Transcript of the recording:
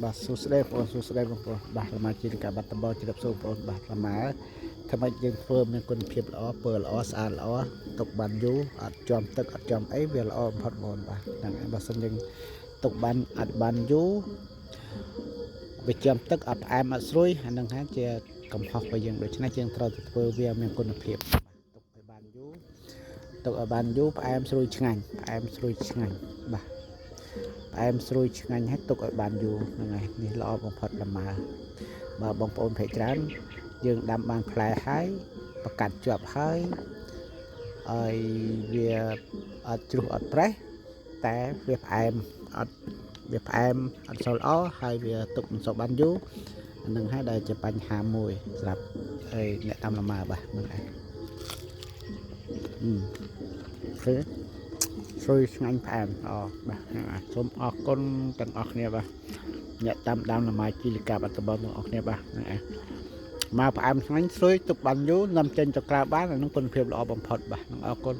បាទសួស្តីបងប្អូនសួស្តីបងប្អូនបាទល្មាជាការបាត់ដំបងជម្រាបសួរបងប្អូនបាទល្មាធ្វើម៉េចយើងធ្វើមានគុណភាពល្អពណ៌ល្អស្អាតល្អទុកបានយូរអត់ជាប់ទឹកអត់ជាប់អីវាល្អបំផុតបងប្អូនបាទហ្នឹងហើយបើសិនយើងទុកបានអត់បានយូរវាជាប់ទឹកអត់ផ្អែមអត់ស្រួយអាហ្នឹងហើយជាកំហុសរបស់យើងដូច្នេះយើងត្រូវទៅធ្វើវាមានគុណភាពទុកឲ្យបានយូរផ្អែមស្រួយឆ្ងាញ់ផ្អែមស្រួយឆ្ងាញ់បាទផ្អែមស្រួយឆ្ងាញ់ហើយទុកឲ្យបានយូរហ្នឹងហើយនេះល្អបំផុតល្មើបើបងប្អូនភ័យច្រើនយើងដាំបានផ្លែហើយប្រកាត់ជាប់ហើយឲ្យវាអត់ជ្រុះអត់ប្រេះតែវាផ្អែមអត់វាផ្អែមអត់សូវល្អហើយវាទុកមិនសូវបានយូរអានឹងហើយដែលជាបញ្ហាមួយសម្រាប់អ្នកដាំល្មើបាទហ្នឹងឯងគឺស្រួយឆ្ងាញ់ផ្អែមបាទសូមអរគុណទាំងអស់គ្នាបាទអ្នកដាំល្មើជីលកាបាត់ដំបងទាំងអស់គ្នាបាទហ្នឹងឯងមកផ្អែមឆ្ងាញ់ស្រួយទុកបានយូរនាំចេញទៅក្រៅបានអានឹងគុណភាពល្អបំផុតបាទអរគុណ